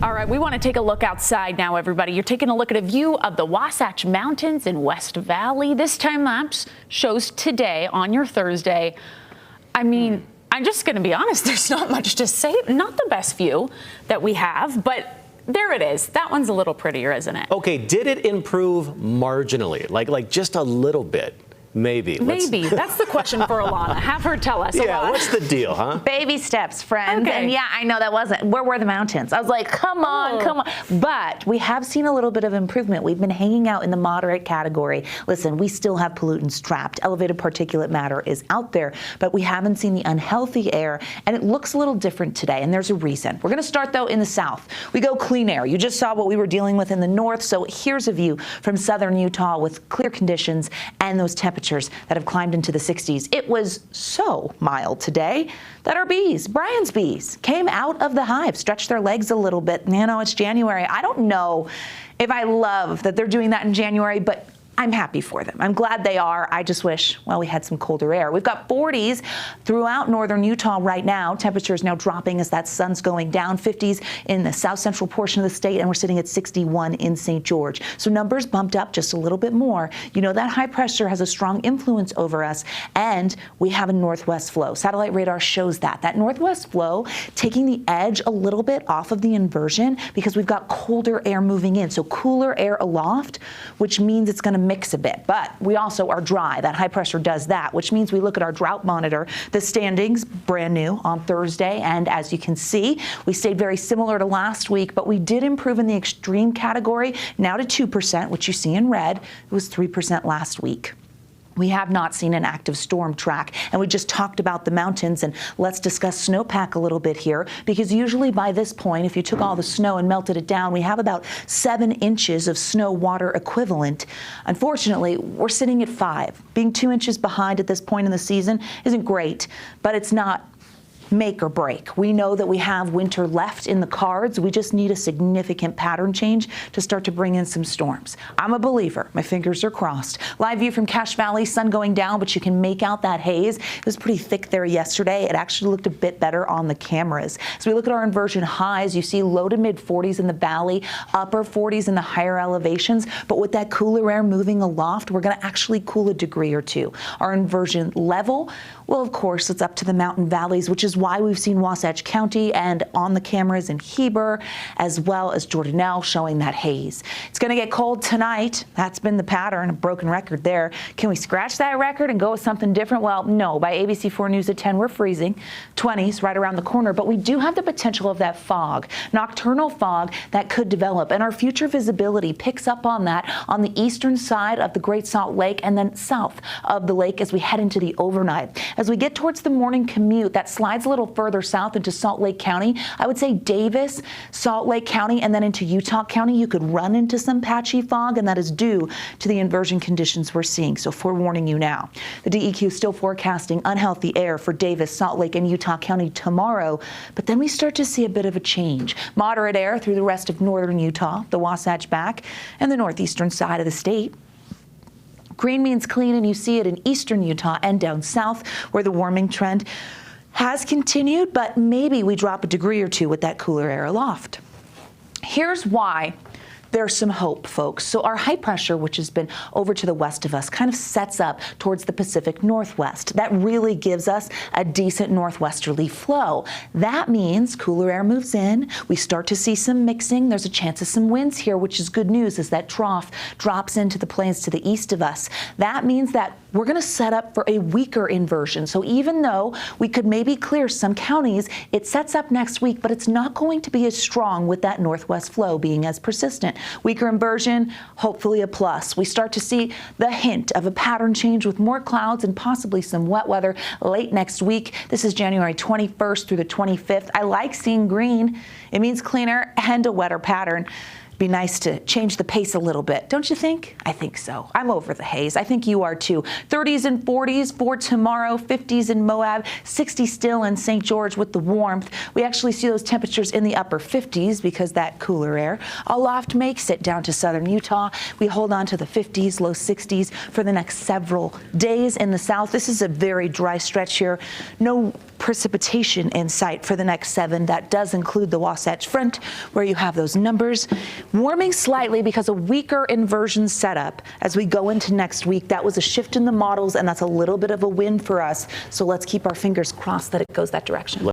All right, we want to take a look outside now, everybody. You're taking a look at a view of the Wasatch Mountains in West Valley. This time lapse shows today on your Thursday. I mean, I'm just going to be honest, there's not much to say. Not the best view that we have, but there it is. That one's a little prettier, isn't it? Okay, did it improve marginally? Like just a little bit? Maybe. Maybe. That's the question for Alana. Have her tell us. Yeah, what's the deal, huh? Baby steps, friends. Okay. And yeah, I know that wasn't. Where were the mountains? I was like, come on, come on. But we have seen a little bit of improvement. We've been hanging out in the moderate category. Listen, we still have pollutants trapped. Elevated particulate matter is out there, but we haven't seen the unhealthy air, and it looks a little different today, and there's a reason. We're going to start, though, in the south. We go clean air. You just saw what we were dealing with in the north, so here's a view from southern Utah with clear conditions and those temperatures that have climbed into the 60s. It was so mild today that our bees, Brian's bees, came out of the hive, stretched their legs a little bit. You know, it's January. I don't know if I love that they're doing that in January, but I'm happy for them. I'm glad they are. I just wish, well, we had some colder air. We've got 40s throughout northern Utah right now. Temperatures now dropping as that sun's going down. 50s in the south central portion of the state, and we're sitting at 61 in St. George. So numbers bumped up just a little bit more. You know, that high pressure has a strong influence over us, and we have a northwest flow. Satellite radar shows that. That northwest flow taking the edge a little bit off of the inversion because we've got colder air moving in. So cooler air aloft, which means it's going to mix a bit, but we also are dry. That high pressure does that, which means we look at our drought monitor. The standings brand new on Thursday, and as you can see, we stayed very similar to last week, but we did improve in the extreme category, now to 2%, which you see in red. It was 3% last week. We have not seen an active storm track, and we just talked about the mountains, and let's discuss snowpack a little bit here, because usually by this point, if you took all the snow and melted it down, we have about 7 inches of snow water equivalent. Unfortunately, we're sitting at 5. Being 2 inches behind at this point in the season isn't great, but it's not make or break. We know that we have winter left in the cards. We just need a significant pattern change to start to bring in some storms. I'm a believer. My fingers are crossed. Live view from Cache Valley, sun going down, but you can make out that haze. It was pretty thick there yesterday. It actually looked a bit better on the cameras. So we look at our inversion highs. You see low to mid 40s in the valley, upper 40s in the higher elevations. But with that cooler air moving aloft, we're going to actually cool a degree or two. Our inversion level, well, of course, it's up to the mountain valleys, which is why we've seen Wasatch County and on the cameras in Heber, as well as Jordanelle, showing that haze. It's going to get cold tonight. That's been the pattern, a broken record there. Can we scratch that record and go with something different? Well, no. By ABC4 News at 10, we're freezing. 20s right around the corner, but we do have the potential of that fog, nocturnal fog that could develop, and our future visibility picks up on that on the eastern side of the Great Salt Lake and then south of the lake as we head into the overnight. As we get towards the morning commute, that slides a little further south into Salt Lake County. I would say Davis, Salt Lake County, and then into Utah County. You could run into some patchy fog, and that is due to the inversion conditions we're seeing. So forewarning you now. The DEQ is still forecasting unhealthy air for Davis, Salt Lake, and Utah County tomorrow, but then we start to see a bit of a change. Moderate air through the rest of northern Utah, the Wasatch back, and the northeastern side of the state. Green means clean, and you see it in eastern Utah and down south, where the warming trend has continued, but maybe we drop a degree or two with that cooler air aloft. Here's why there's some hope, folks. So our high pressure, which has been over to the west of us, kind of sets up towards the Pacific Northwest. That really gives us a decent northwesterly flow. That means cooler air moves in. We start to see some mixing. There's a chance of some winds here, which is good news as that trough drops into the plains to the east of us. That means that we're going to set up for a weaker inversion. So even though we could maybe clear some counties, it sets up next week, but it's not going to be as strong with that northwest flow being as persistent. Weaker inversion, hopefully a plus. We start to see the hint of a pattern change with more clouds and possibly some wet weather late next week. This is January 21st through the 25th. I like seeing green. It means cleaner and a wetter pattern. Be nice to change the pace a little bit, don't you think? I think so. I'm over the haze. I think you are too. 30s and 40s for tomorrow, 50s in Moab, 60 still in St. George with the warmth. We actually see those temperatures in the upper 50s because that cooler air aloft makes it down to southern Utah. We hold on to the 50s, low 60s for the next several days in the south. This is a very dry stretch here. No precipitation in sight for the next 7. That does include the Wasatch Front, where you have those numbers. Warming slightly because a weaker inversion setup as we go into next week. That was a shift in the models, and that's a little bit of a win for us. So let's keep our fingers crossed that it goes that direction.